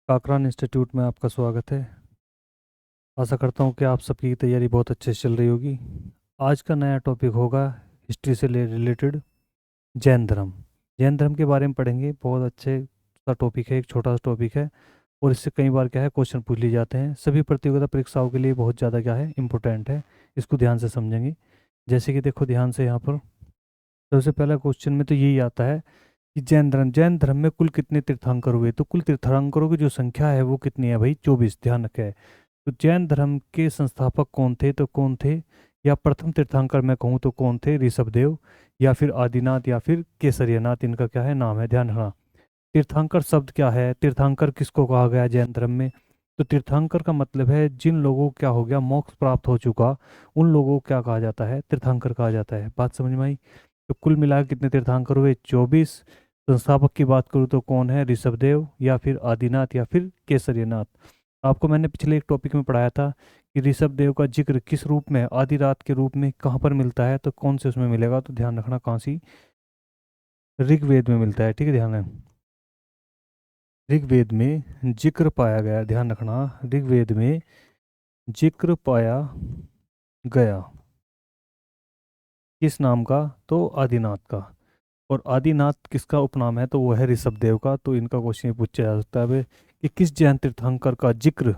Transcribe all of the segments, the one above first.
Kakran institute में आपका स्वागत है। आशा करता हूँ कि आप सबकी तैयारी बहुत अच्छे से चल रही होगी। आज का नया टॉपिक होगा हिस्ट्री से रिलेटेड जैन धर्म। जैन धर्म के बारे में पढ़ेंगे। बहुत अच्छे सा टॉपिक है, एक छोटा सा टॉपिक है और इससे कई बार क्या है क्वेश्चन पूछ लिए जाते हैं। सभी प्रतियोगिता परीक्षाओं के लिए बहुत ज़्यादा क्या है इम्पोर्टेंट है। इसको ध्यान से समझेंगे। जैसे कि देखो ध्यान से यहाँ पर सबसे पहला क्वेश्चन में तो यही आता है कि जैन धर्म में कुल कितने तीर्थंकर हुए। तो कुल तीर्थंकरों की जो संख्या है वो कितनी है भाई? 24। ध्यान रखें। तो जैन धर्म के संस्थापक कौन थे? तो कौन थे? या प्रथम तीर्थंकर मैं कहूँ तो कौन थे? ऋषभदेव या फिर आदिनाथ या फिर केसरियानाथ, इनका क्या है नाम है। ध्यान रखना। तीर्थंकर शब्द क्या है? तीर्थंकर किसको कहा गया जैन धर्म में? तो तीर्थंकर का मतलब है जिन लोगों को क्या हो गया, मोक्ष प्राप्त हो चुका, उन लोगों को क्या कहा जाता है? तीर्थंकर कहा जाता है। बात समझ में आई? तो कुल मिलाकर कितने तीर्थंकर हुए? 24। संस्थापक की बात करूँ तो कौन है? ऋषभदेव या फिर आदिनाथ या फिर केसरीनाथ। आपको मैंने पिछले एक टॉपिक में पढ़ाया था कि ऋषभदेव का जिक्र किस रूप में, आदिनाथ के रूप में कहाँ पर मिलता है, तो कौन से उसमें मिलेगा? तो ध्यान रखना कहाँ सी, ऋग्वेद में मिलता है। ठीक है, ध्यान है। ऋग्वेद में जिक्र पाया गया। ध्यान रखना, ऋग्वेद में जिक्र पाया गया। किस नाम का? तो आदिनाथ का। और आदिनाथ किसका उपनाम है? तो वो है ऋषभदेव का। तो इनका क्वेश्चन पूछा जा सकता है कि किस जैन तीर्थंकर का जिक्र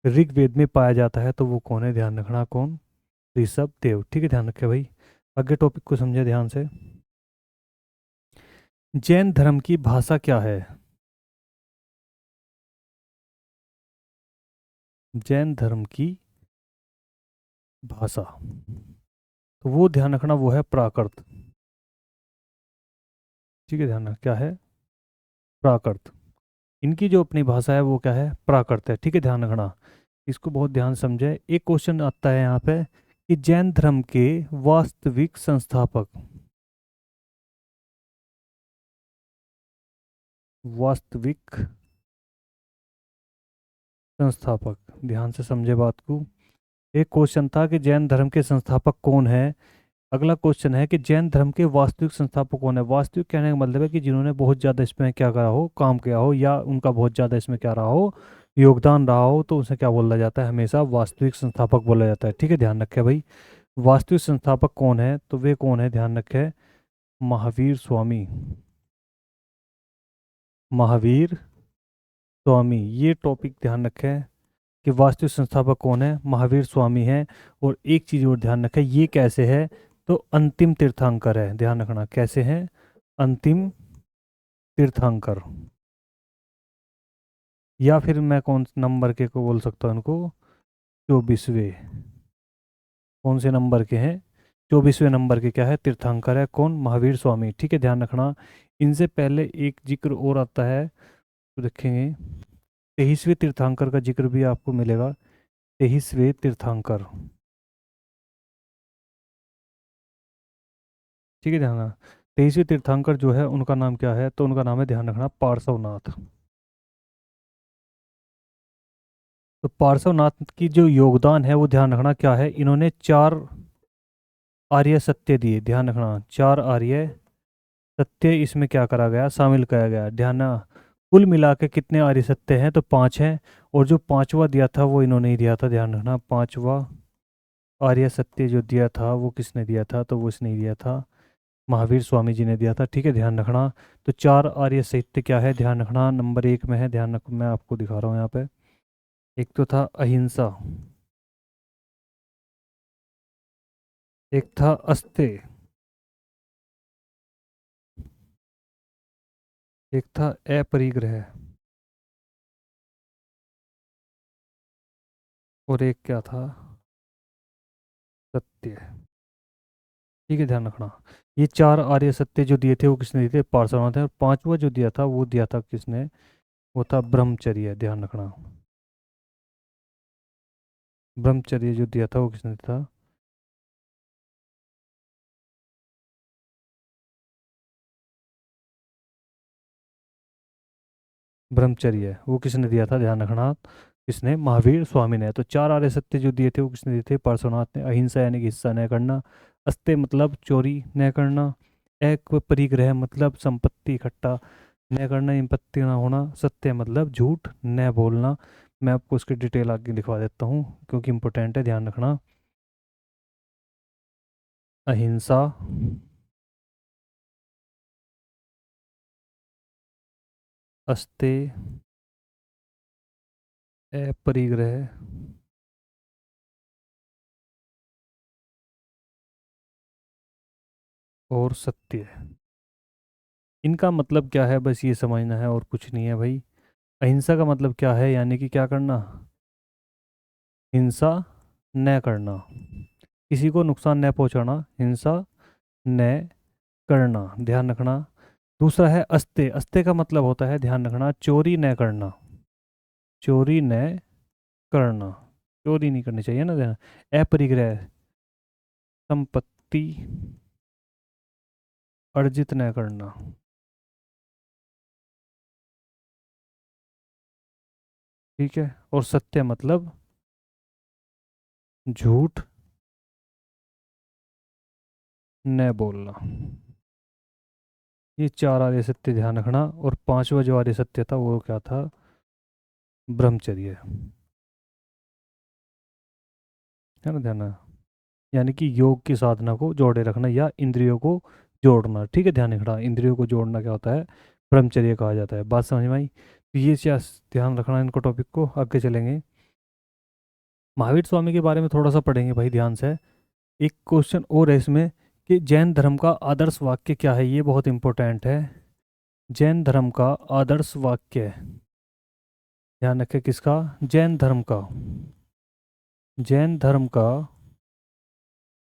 ऋग्वेद में पाया जाता है, तो वो कौन है? ध्यान रखना, कौन? ऋषभदेव। ठीक है, ध्यान रखे भाई। आगे टॉपिक को समझे ध्यान से। जैन धर्म की भाषा क्या है? जैन धर्म की भाषा, तो वो ध्यान रखना, वो है प्राकृत। ठीक है, ध्यान रखना क्या है? प्राकृत। इनकी जो अपनी भाषा है वो क्या है? प्राकृत है। ठीक है, ध्यान रखना। इसको बहुत ध्यान समझे। एक क्वेश्चन आता है यहाँ पे कि जैन धर्म के वास्तविक संस्थापक, वास्तविक संस्थापक, ध्यान से समझे बात को। एक क्वेश्चन था कि जैन धर्म के संस्थापक कौन है। अगला क्वेश्चन है कि जैन धर्म के वास्तविक संस्थापक कौन है। वास्तविक कहने का मतलब है कि जिन्होंने बहुत ज़्यादा इसमें क्या करा हो, काम किया हो, या उनका बहुत ज़्यादा इसमें क्या रहा हो, योगदान रहा हो, तो उसे क्या बोला जाता है? हमेशा वास्तविक संस्थापक बोला जाता है। ठीक है, ध्यान रखें भाई। वास्तविक संस्थापक कौन है? तो वे कौन है? ध्यान रखें, महावीर स्वामी। महावीर स्वामी, ये टॉपिक ध्यान रखें कि वास्तविक संस्थापक कौन है? महावीर स्वामी है। और एक चीज और ध्यान रखें, ये कैसे है? तो अंतिम तीर्थंकर है। ध्यान रखना, कैसे हैं? अंतिम तीर्थंकर। या फिर मैं कौन से नंबर के को बोल सकता हूँ इनको? 24वें। कौन से नंबर के हैं? 24वें नंबर के क्या है? तीर्थंकर है। कौन? महावीर स्वामी। ठीक है, ध्यान रखना। इनसे पहले एक जिक्र और आता है, तो देखेंगे 23वें तीर्थंकर का जिक्र भी आपको मिलेगा। 23वें तीर्थंकर। ठीक है, ध्यान रखना। 23वें तीर्थंकर जो है उनका नाम क्या है? तो उनका नाम है, ध्यान रखना, पार्श्वनाथ। तो पार्श्वनाथ की जो योगदान है वो ध्यान रखना क्या है? इन्होंने 4 आर्य सत्य दिए। ध्यान रखना, 4 आर्य सत्य इसमें क्या करा गया? शामिल किया गया। ध्यान रखना। कुल मिला के कितने आर्य सत्य हैं? तो 5 हैं। और जो पांचवा दिया था वो इन्होंने ही दिया था। ध्यान रखना, पांचवा आर्य सत्य जो दिया था वो किसने दिया था? तो वो इसने ही दिया था, महावीर स्वामी जी ने दिया था। ठीक है, ध्यान रखना। तो 4 आर्य सत्य क्या है? ध्यान रखना, नंबर 1 में है। ध्यान रख, मैं आपको दिखा रहा हूँ यहाँ पे। एक तो था अहिंसा, एक था अस्तेय, एक था अपरिग्रह, और एक क्या था? सत्य। ठीक है, ध्यान रखना। ये 4 आर्य सत्य जो दिए थे वो किसने दिए थे? पार्श्वनाथ है। और पांचवा जो दिया था वो दिया था किसने? वो था ब्रह्मचर्य। ध्यान रखना, ब्रह्मचर्य जो दिया था वो किसने दिया था? ब्रह्मचर्य वो किसने दिया था? ध्यान रखना, किसने? महावीर स्वामी ने। तो 4 आर्य सत्य जो दिए थे वो किसने दिए थे? पार्श्वनाथ ने। अहिंसा यानी कि हिस्सा न करना, अस्त्य मतलब चोरी न करना, एक परिग्रह मतलब संपत्ति इकट्ठा न करना इंपत्ति ना होना, सत्य मतलब झूठ, न बोलना। मैं आपको उसकी डिटेल आगे लिखवा देता हूँ क्योंकि इम्पोर्टेंट है, ध्यान रखना। अहिंसा, अस्ते, अपरिग्रह, और सत्य। इनका मतलब क्या है, बस ये समझना है और कुछ नहीं है भाई। अहिंसा का मतलब क्या है, यानी कि क्या करना, हिंसा न करना, किसी को नुकसान न पहुंचाना, हिंसा न करना, ध्यान रखना। दूसरा है अस्ते, अस्ते का मतलब होता है, ध्यान रखना, चोरी न करना, चोरी न करना, चोरी नहीं करनी चाहिए ना, ध्यान। अपरिग्रह, संपत्ति अर्जित न करना, ठीक है। और सत्य मतलब झूठ न बोलना। ये चार आर्य सत्य ध्यान रखना। और पांचवा जो आर्य सत्य था वो क्या था, ब्रह्मचर्य, है ना, ध्यान। यानी कि योग की साधना को जोड़े रखना या इंद्रियों को जोड़ना, ठीक है, ध्यान रखना। इंद्रियों को जोड़ना क्या होता है, ब्रह्मचर्य कहा जाता है। बात समझ में आई? तो ये क्या, ध्यान रखना इनको, टॉपिक को आगे चलेंगे। महावीर स्वामी के बारे में थोड़ा सा पढ़ेंगे भाई ध्यान से। एक क्वेश्चन और है इसमें कि जैन धर्म का आदर्श वाक्य क्या है, ये बहुत इंपॉर्टेंट है। जैन धर्म का आदर्श वाक्य, ध्यान रखें किसका, जैन धर्म का, जैन धर्म का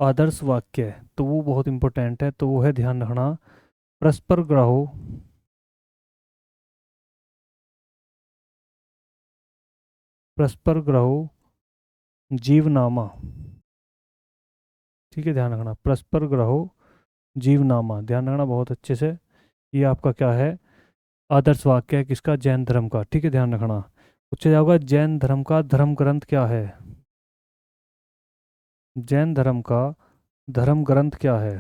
आदर्श वाक्य है, तो वो बहुत इंपॉर्टेंट है, तो वो है, ध्यान रखना, परस्पर ग्रहो, परस्पर ग्रहो जीवनामा, ठीक है, ध्यान रखना, परस्पर ग्रहो जीवनामा, ध्यान रखना बहुत अच्छे से। ये आपका क्या है, आदर्श वाक्य है किसका, जैन धर्म का, ठीक है, ध्यान रखना। पूछा जाएगा जैन धर्म का धर्म ग्रंथ क्या है, जैन धर्म का धर्म ग्रंथ क्या है।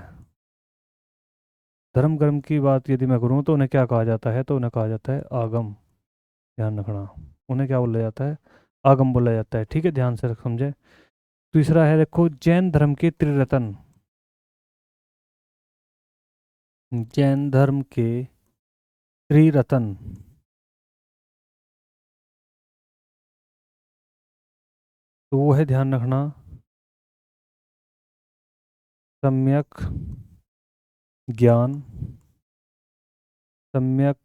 धर्म ग्रंथ की बात यदि मैं करूँ तो उन्हें क्या कहा जाता है, तो उन्हें कहा जाता है आगम, ध्यान रखना। उन्हें क्या बोला जाता है, आगम बोला जाता है, ठीक है, ध्यान से समझे। तीसरा है, देखो, जैन धर्म के त्रिरत्न, जैन धर्म के त्रिरत्न, तो वो है, ध्यान रखना, सम्यक ज्ञान, सम्यक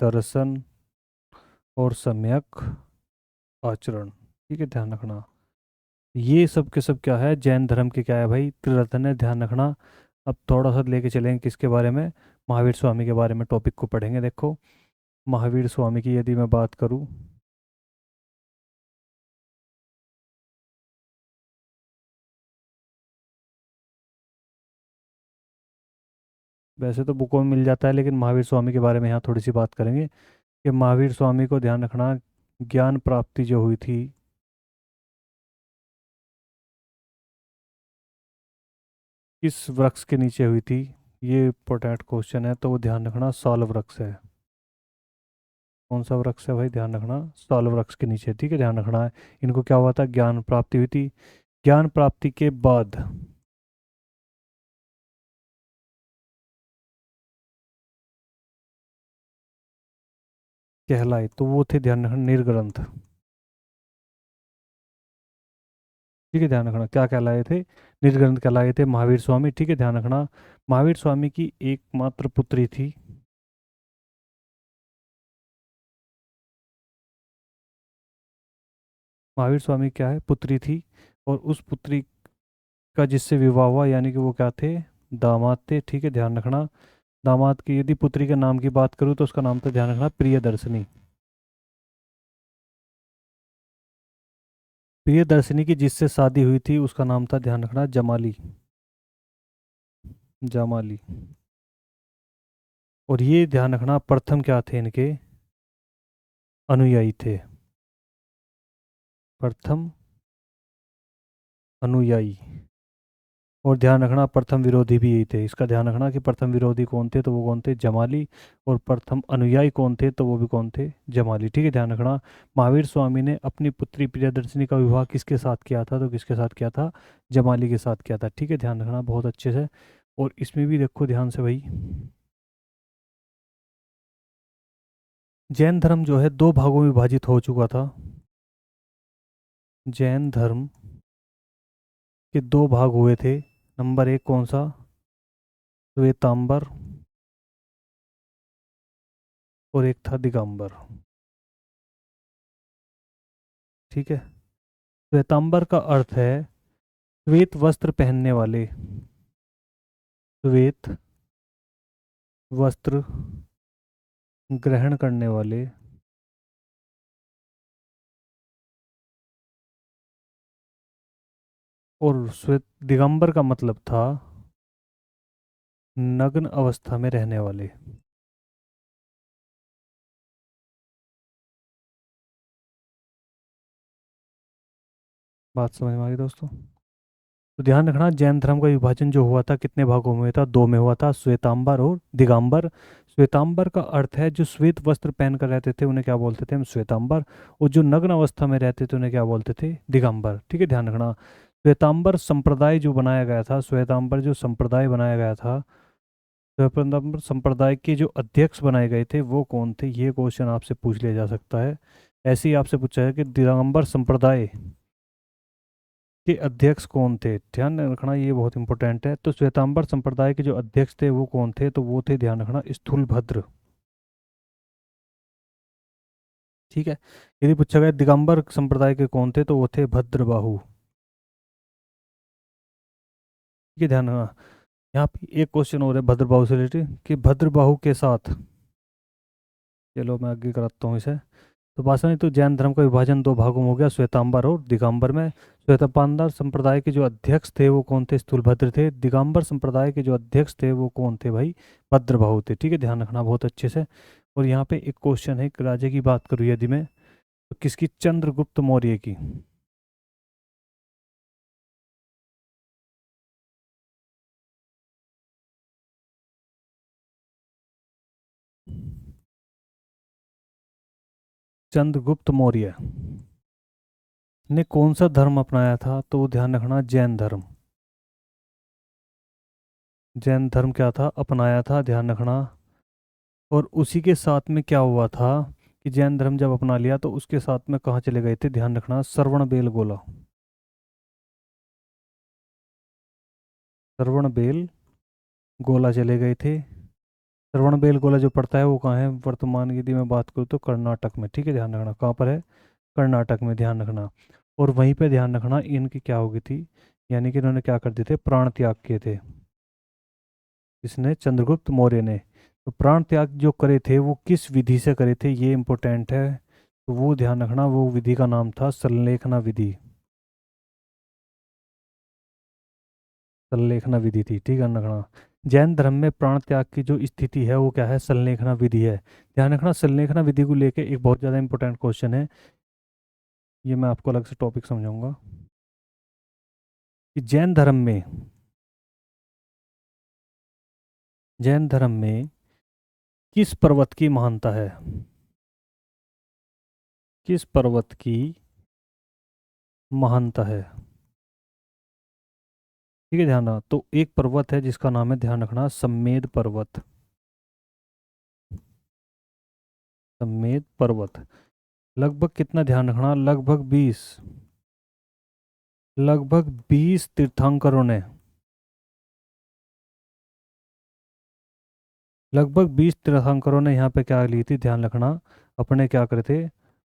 दर्शन, और सम्यक आचरण, ठीक है, ध्यान रखना। ये सब के सब क्या है, जैन धर्म के क्या है भाई, त्रिरत्न है, ध्यान रखना। अब थोड़ा सा लेके चलेंगे किसके बारे में, महावीर स्वामी के बारे में टॉपिक को पढ़ेंगे। देखो, महावीर स्वामी की यदि मैं बात करूं, वैसे तो बुकों में मिल जाता है, लेकिन महावीर स्वामी के बारे में यहाँ थोड़ी सी बात करेंगे कि महावीर स्वामी को, ध्यान रखना, ज्ञान प्राप्ति जो हुई थी, किस वृक्ष के नीचे हुई थी, ये इंपॉर्टेंट क्वेश्चन है, तो वो ध्यान रखना, साल वृक्ष है। कौन सा वृक्ष है भाई, ध्यान रखना, साल वृक्ष के नीचे, ठीक है, ध्यान रखना है। इनको क्या हुआ था, ज्ञान प्राप्ति हुई थी। ज्ञान प्राप्ति के बाद कहलाए, तो वो थे, ध्यान रखना, निर्ग्रंथ, ठीक है, ध्यान रखना, क्या कहलाए थे, निर्ग्रंथ कहलाए थे महावीर स्वामी, ठीक है, ध्यान रखना। महावीर स्वामी की एकमात्र पुत्री थी, महावीर स्वामी क्या है, पुत्री थी, और उस पुत्री का जिससे विवाह हुआ, यानी कि वो क्या थे, दामाद थे, ठीक है, ध्यान रखना। दामाद की यदि पुत्री के नाम की बात करूँ तो उसका नाम था, ध्यान रखना, प्रियदर्शनी। प्रियदर्शनी की जिससे शादी हुई थी उसका नाम था, ध्यान रखना, जमाली, जमाली। और ये ध्यान रखना, प्रथम क्या थे इनके, अनुयायी थे, प्रथम अनुयायी। और ध्यान रखना प्रथम विरोधी भी यही थे, इसका ध्यान रखना कि प्रथम विरोधी कौन थे, तो वो कौन थे, जमाली। और प्रथम अनुयायी कौन थे, तो वो भी कौन थे, जमाली। ठीक है, ध्यान रखना। महावीर स्वामी ने अपनी पुत्री प्रियदर्शिनी का विवाह किसके साथ किया था, तो किसके साथ किया था, जमाली के साथ किया था। ठीक है, ध्यान रखना बहुत अच्छे से। और इसमें भी देखो ध्यान से भाई, जैन धर्म जो है दो भागों में विभाजित हो चुका था। जैन धर्म के दो भाग हुए थे। नंबर एक कौन सा, श्वेतांबर, और एक था दिगंबर। ठीक है, श्वेतांबर का अर्थ है श्वेत वस्त्र पहनने वाले, श्वेत वस्त्र ग्रहण करने वाले, और श्वेत दिगंबर का मतलब था नग्न अवस्था में रहने वाले। बात समझ में आ गई दोस्तों। तो ध्यान रखना, जैन धर्म का विभाजन जो हुआ था कितने भागों में हुआ था, दो में हुआ था, श्वेतांबर और दिगंबर। श्वेतांबर का अर्थ है जो श्वेत वस्त्र पहन कर रहते थे उन्हें क्या बोलते थे हम, श्वेतांबर। और जो नग्न अवस्था में रहते थे उन्हें क्या बोलते थे, दिगंबर। ठीक है, ध्यान रखना। श्वेतांबर संप्रदाय जो बनाया गया था, श्वेतांबर जो संप्रदाय बनाया गया था, श्वेतांबर संप्रदाय के जो अध्यक्ष बनाए गए थे वो कौन थे, ये क्वेश्चन आपसे पूछ लिया जा सकता है। ऐसे ही आपसे पूछा है कि दिगंबर संप्रदाय के अध्यक्ष कौन थे, ध्यान रखना ये बहुत इंपॉर्टेंट है। तो श्वेतांबर संप्रदाय के जो अध्यक्ष थे वो कौन थे, तो वो थे, ध्यान रखना, स्थूलभद्र। ठीक है, यदि पूछा गया दिगंबर संप्रदाय के कौन थे, तो वो थे भद्रबाहु। ठीक है, ध्यान रखना। यहाँ पे एक क्वेश्चन और है भद्रबाहु से रिलेटेड कि भद्रबाहु के साथ, चलो मैं आगे कराता हूँ इसे। तो बासवानी, तो जैन धर्म का विभाजन दो भागों में हो गया, श्वेतांबर और दिगंबर में। श्वेतांबर संप्रदाय के जो अध्यक्ष थे वो कौन थे, स्थूलभद्र थे। दिगंबर संप्रदाय के जो अध्यक्ष थे वो कौन थे भाई, भद्रबाहु थे। ठीक है, ध्यान रखना बहुत अच्छे से। और यहाँ पे एक क्वेश्चन है, एक राजे की बात करूँ यदि मैं, तो किसकी, चंद्रगुप्त मौर्य की। चंद्रगुप्त मौर्य ने कौन सा धर्म अपनाया था, तो ध्यान रखना जैन धर्म। जैन धर्म क्या था, अपनाया था, ध्यान रखना। और उसी के साथ में क्या हुआ था कि जैन धर्म जब अपना लिया तो उसके साथ में कहाँ चले गए थे, ध्यान रखना, श्रवण बेलगोला। श्रवण बेल गोला चले गए थे। श्रवण बेल गोला जो पड़ता है वो कहाँ है, वर्तमान यदि मैं बात करूँ तो कर्नाटक में। ठीक है, ध्यान रखना कहाँ पर है, कर्नाटक में, ध्यान रखना। और वहीं पे ध्यान रखना इनकी क्या हो गई थी, यानी कि इन्होंने क्या कर दिए थे, प्राण त्याग किए थे। इसने, चंद्रगुप्त मौर्य ने। तो प्राण त्याग जो करे थे वो किस विधि से करे थे, ये इंपॉर्टेंट है। तो वो ध्यान रखना, वो विधि का नाम था संलेखना विधि। संलेखना विधि थी, ठीक है, ध्यान रखना। जैन धर्म में प्राण त्याग की जो स्थिति है वो क्या है, संलेखना विधि है। ध्यान रखना, संलेखना विधि को लेके एक बहुत ज़्यादा इंपॉर्टेंट क्वेश्चन है, ये मैं आपको अलग से टॉपिक समझाऊंगा। कि जैन धर्म में किस पर्वत की महानता है, किस पर्वत की महानता है। ठीक है, ध्यान रखना। तो एक पर्वत है जिसका नाम है, ध्यान रखना, सम्मेद पर्वत। सम्मेद पर्वत लगभग कितना, ध्यान रखना, लगभग 20 तीर्थंकरों ने, लगभग 20 तीर्थंकरों ने यहाँ पे क्या ली थी, ध्यान रखना, अपने क्या करे थे,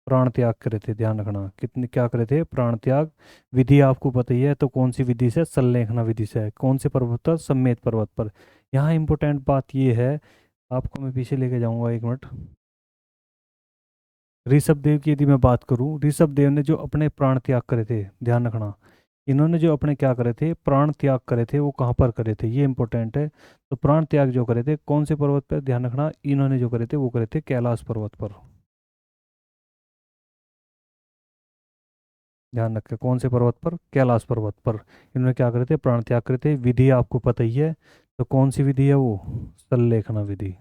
प्राण त्याग करे थे। ध्यान रखना कितने क्या करे थे, प्राण त्याग। विधि आपको पता ही है, तो कौन सी विधि से, संलेखना विधि से है। कौन से पर्वत पर, सम्मेद पर्वत पर। यहाँ इंपॉर्टेंट बात ये है, आपको मैं पीछे लेके जाऊंगा, एक मिनट। ऋषभ देव की यदि मैं बात करूं, ऋषभ देव ने जो अपने प्राण त्याग करे थे, ध्यान रखना, इन्होंने जो अपने क्या करे थे, प्राण त्याग करे थे, वो कहाँ पर करे थे, ये इंपॉर्टेंट है। तो प्राण त्याग जो करे थे कौन से पर्वत पर, ध्यान रखना, इन्होंने जो करे थे वो करे थे कैलाश पर्वत पर। ध्यान रखें, कौन से पर्वत पर? कैलाश पर्वत पर। इन्होंने क्या करे थे? प्राण त्याग करे थे। विधि आपको पता ही है, तो कौन सी विधि है वो? सल्लेखना विधि।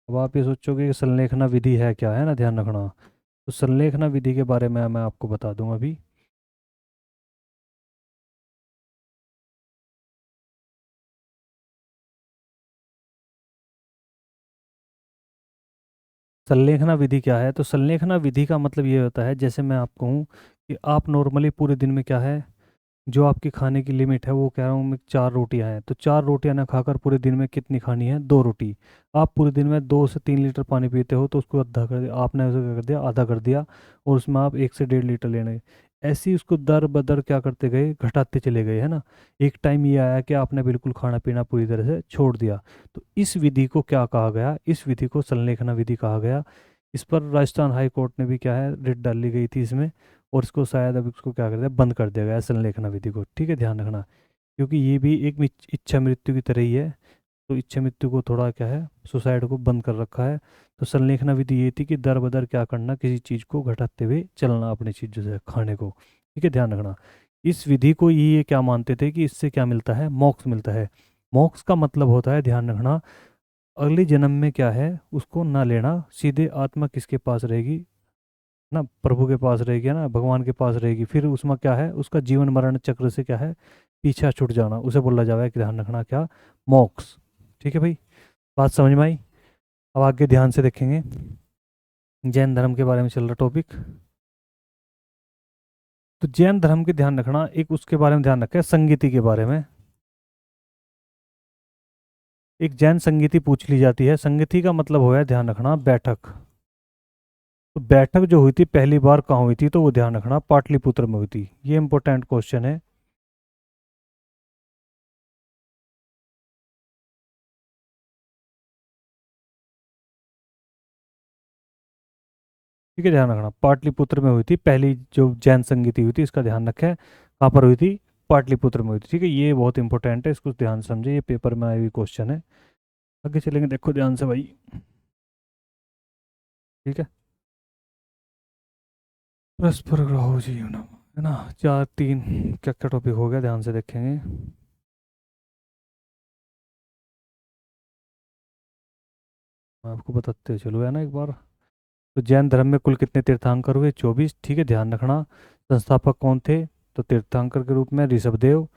अब आप ये सोचोगे कि संलेखना विधि है क्या, है ना, ध्यान रखना। तो संलेखना विधि के बारे में मैं आपको बता दूंगा अभी। संलेखना विधि क्या है? तो संलेखना विधि का मतलब ये होता है, जैसे मैं आपको कहूँ कि आप नॉर्मली पूरे दिन में क्या है, जो आपकी खाने की लिमिट है, वो कह रहा हूँ मैं, 4 रोटियां हैं, तो 4 रोटियां ना खाकर पूरे दिन में कितनी खानी है? 2 रोटी। आप पूरे दिन में 2 से 3 लीटर पानी पीते हो, तो उसको आधा कर दिया आपने, उसे क्या कर दिया? आधा कर दिया। और उसमें आप 1 से 1.5 लीटर लेने, ऐसे ही उसको दर बदर क्या करते गए? घटाते चले गए, है ना। एक टाइम ये आया कि आपने बिल्कुल खाना पीना पूरी तरह से छोड़ दिया। तो इस विधि को क्या कहा गया? इस विधि को संलेखना विधि कहा गया। इस पर राजस्थान हाई कोर्ट ने भी क्या है, रिट डाली गई थी इसमें। और इसको शायद अब इसको क्या कर दिया? बंद कर दिया गया है संलेखना विधि को, ठीक है, ध्यान रखना। क्योंकि ये भी एक इच्छा मृत्यु की तरह ही है। तो इच्छा मृत्यु को थोड़ा क्या है, सुसाइड को बंद कर रखा है। तो संलेखना विधि ये थी कि दर बदर क्या करना, किसी चीज़ को घटाते हुए चलना अपनी चीज़ों से, खाने को, ठीक है, ध्यान रखना। इस विधि को ये क्या मानते थे कि इससे क्या मिलता है? मोक्ष मिलता है। मोक्ष का मतलब होता है, ध्यान रखना, अगले जन्म में क्या है उसको ना लेना, सीधे आत्मा किसके पास रहेगी? ना, प्रभु के पास रहेगी, है ना, भगवान के पास रहेगी। फिर उसमें क्या है, उसका जीवन मरण चक्र से क्या है, पीछा छूट जाना, उसे बोला जाएगा कि ध्यान रखना क्या? मोक्ष। ठीक है भाई, बात समझ में आई? अब आगे ध्यान से देखेंगे। जैन धर्म के बारे में चल रहा टॉपिक। तो जैन धर्म के ध्यान रखना, एक उसके बारे में ध्यान रखें, संगीति के बारे में। एक जैन संगीति पूछ ली जाती है। संगीति का मतलब हो है, ध्यान रखना, बैठक। तो बैठक जो हुई थी पहली बार कहाँ हुई थी? तो वो ध्यान रखना पाटलिपुत्र में हुई थी। ये इंपॉर्टेंट क्वेश्चन है। ठीक है, ध्यान रखना, पाटलिपुत्र में हुई थी पहली जो जैन संगीति हुई थी, इसका ध्यान रखें। कहाँ पर हुई थी? पाटलिपुत्र में हुई थी, ठीक है। ये बहुत इंपॉर्टेंट है, इसको ध्यान से समझे, ये पेपर में आई हुई क्वेश्चन है। आगे चलेंगे, देखो ध्यान से भाई। ठीक है, परस्पर ग्रहो जीवन, है ना। 4 3 क्या क्या टॉपिक हो गया, ध्यान से देखेंगे। मैं आपको बताते चलो, है ना, एक बार। तो जैन धर्म में कुल कितने तीर्थंकर हुए? 24, ठीक है, ध्यान रखना। संस्थापक कौन थे? तो तीर्थंकर के रूप में ऋषभदेव।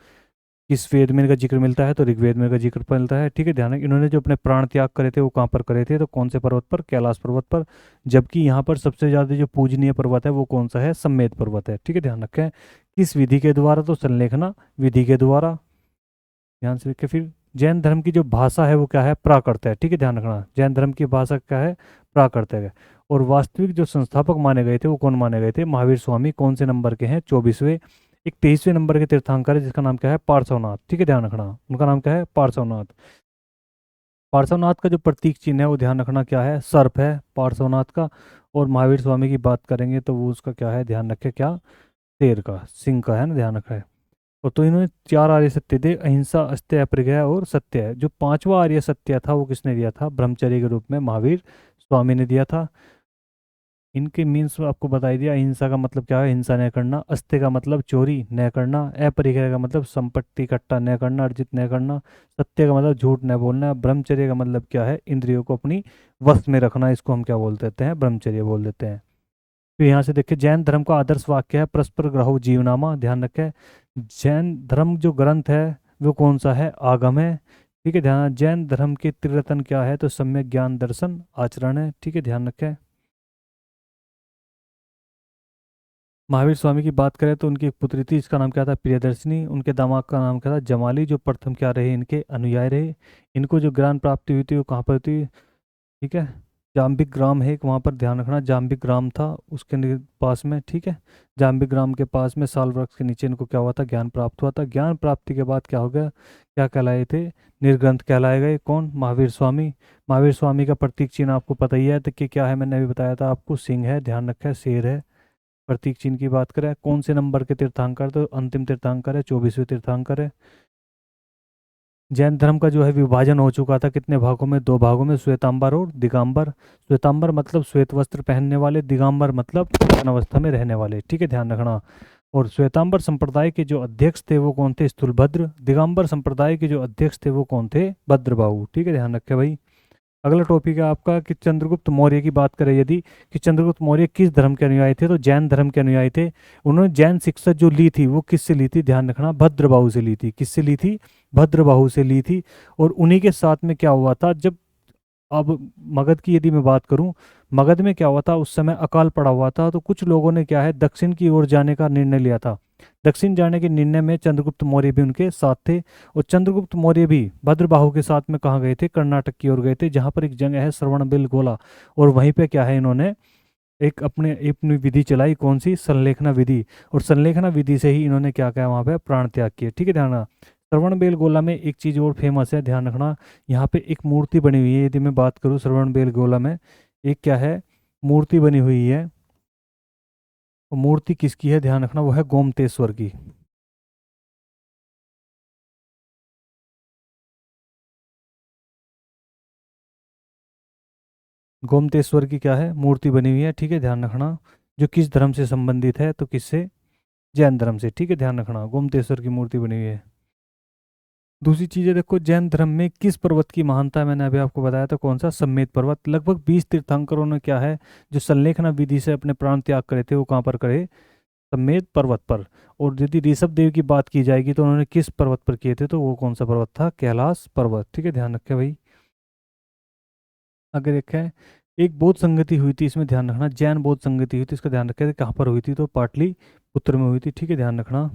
किस वेद में इनका जिक्र मिलता है? तो ऋग्वेद में इनका जिक्र मिलता है, ठीक है, ध्यान रखें। इन्होंने जो अपने प्राण त्याग करे थे वो कहाँ पर करे थे? तो कौन से पर्वत पर? कैलाश पर्वत पर। जबकि यहाँ पर सबसे ज्यादा जो पूजनीय पर्वत है वो कौन सा है? सम्मेद पर्वत है, ठीक है, ध्यान रखें। किस विधि के द्वारा? तो संलेखना विधि के द्वारा। ध्यान से रखें। फिर जैन धर्म की जो भाषा है वो क्या है? प्राकृत है, ठीक है, ध्यान रखना। जैन धर्म की भाषा क्या है? प्राकृत है। और वास्तविक जो संस्थापक माने गए थे वो कौन माने गए थे? महावीर स्वामी। कौन से नंबर के हैं? 24वें। एक 23वें नंबर के तीर्थंकर है जिसका नाम क्या है? पार्श्वनाथ, ठीक है, ध्यान रखना। उनका नाम क्या है? पार्श्वनाथ। पार्श्वनाथ का जो प्रतीक चिन्ह है वो ध्यान रखना क्या है? सर्प है पार्श्वनाथ का। और महावीर स्वामी की बात करेंगे तो वो उसका क्या है? ध्यान रखे, क्या? शेर का, सिंह का, है ना, ध्यान रखा है। और तो इन्होंने 4 आर्य सत्य थे, अहिंसा, अस्त्य, अप्रगय और सत्य है। जो पांचवा आर्य सत्य था वो किसने दिया था? ब्रह्मचर्य के रूप में महावीर स्वामी ने दिया था। इनके मीन्स आपको बताई दिया। अहिंसा का मतलब क्या है? हिंसा न करना। अस्त्य का मतलब चोरी न करना। अपरिग्रह का मतलब संपत्ति इकट्ठा न करना, अर्जित न करना। सत्य का मतलब झूठ न बोलना। ब्रह्मचर्य का मतलब क्या है? इंद्रियों को अपनी वश में रखना। इसको हम क्या बोल देते हैं? ब्रह्मचर्य बोल देते हैं। तो यहाँ से देखिए, जैन धर्म का आदर्श वाक्य है परस्पर ग्रहो जीवनामा, ध्यान रखें। जैन धर्म जो ग्रंथ है वो कौन सा है? आगम है, ठीक है, ध्यान। जैन धर्म के त्रिरत्न क्या है? तो सम्यक ज्ञान, दर्शन, आचरण है, ठीक है, ध्यान रखें। महावीर स्वामी की बात करें तो उनकी एक पुत्री थी, इसका नाम क्या था? प्रियदर्शिनी। उनके दामाद का नाम क्या था? जमाली, जो प्रथम क्या रहे? इनके अनुयायी रहे। इनको जो ज्ञान प्राप्ति हुई थी वो कहाँ पर हुई थी? ठीक है, जाम्बिक ग्राम है एक, वहाँ पर ध्यान रखना, जाम्बिक ग्राम था उसके पास में, ठीक है। जाम्बिक ग्राम के पास में साल वृक्ष के नीचे इनको क्या हुआ था? ज्ञान प्राप्त हुआ था। ज्ञान प्राप्ति के बाद क्या हो गया? क्या कहलाए थे? निर्ग्रंथ कहलाए गए। कौन? महावीर स्वामी। महावीर स्वामी का प्रतीक चिन्ह आपको पता ही है तो कि क्या है? मैंने अभी बताया था आपको, सिंह है, ध्यान रखा है, शेर है। प्रतीक चिन्ह की बात करें, कौन से नंबर के तीर्थंकर? तो अंतिम तीर्थंकर है, 24वें तीर्थंकर है। जैन धर्म का जो है विभाजन हो चुका था कितने भागों में, 2 भागों में, श्वेतांबर और दिगंबर। श्वेतांबर मतलब श्वेत वस्त्र पहनने वाले, दिगंबर मतलब अज्ञान अवस्था में रहने वाले, ठीक है, ध्यान रखना। और श्वेतांबर संप्रदाय के जो अध्यक्ष थे वो कौन थे, स्थूलभद्र। दिगंबर संप्रदाय के जो अध्यक्ष थे वो कौन थे, भद्रबाहु, ठीक है, ध्यान रखे भाई। अगला टॉपिक है आपका कि चंद्रगुप्त मौर्य की बात करें यदि, कि चंद्रगुप्त मौर्य किस धर्म के अनुयायी थे, तो जैन धर्म के अनुयायी थे। उन्होंने जैन शिक्षा जो ली थी वो किससे ली थी, ध्यान रखना, भद्रबाहु से ली थी। किससे ली थी, भद्रबाहु से ली थी। और उन्हीं के साथ में क्या हुआ था, जब अब मगध की यदि मैं बात करूं, मगध में क्या हुआ था, उस समय अकाल पड़ा हुआ था, तो कुछ लोगों ने क्या है दक्षिण की ओर जाने का निर्णय लिया था। दक्षिण जाने के निर्णय में चंद्रगुप्त मौर्य भी उनके साथ थे। और चंद्रगुप्त मौर्य भी भद्रबाहु के साथ में कहाँ गए थे, कर्नाटक की ओर गए थे, जहाँ पर एक जगह है श्रवणबेलगोला। और वहीं पे क्या है, इन्होंने एक अपनी विधि चलाई, कौन सी, संलेखना विधि। और संलेखना विधि से ही इन्होंने क्या किया, वहाँ पे प्राण त्याग किए, ठीक है, ध्यान रखना। श्रवणबेलगोला में एक चीज़ और फेमस है, ध्यान रखना, यहाँ पे एक मूर्ति बनी हुई है, यदि मैं बात करूँ श्रवणबेलगोला में, एक क्या है, मूर्ति बनी हुई है। वो मूर्ति किसकी है, ध्यान रखना, वो है गोमतेश्वर की। गोमतेश्वर की क्या है, मूर्ति बनी हुई है, ठीक है, ध्यान रखना। जो किस धर्म से संबंधित है, तो किससे, जैन धर्म से, ठीक है, ध्यान रखना, गोमतेश्वर की मूर्ति बनी हुई है। दूसरी चीज़ है, देखो जैन धर्म में किस पर्वत की महानता है, मैंने अभी आपको बताया था, कौन सा, सम्मेद पर्वत। लगभग 20 तीर्थंकरों ने क्या है, जो संलेखना विधि से अपने प्राण त्याग करे थे, वो कहाँ पर करे, सम्मेद पर्वत पर। और यदि ऋषभ देव की बात की जाएगी तो उन्होंने किस पर्वत पर किए थे, तो वो कौन सा पर्वत था, कैलाश पर्वत, ठीक है, ध्यान रखे भाई। अगर एक है, एक बौद्ध संगति हुई थी, इसमें ध्यान रखना, जैन बौद्ध संगति हुई थी, इसका ध्यान रखे, कहाँ पर हुई थी, तो पाटलिपुत्र में हुई थी, ठीक है, ध्यान रखना।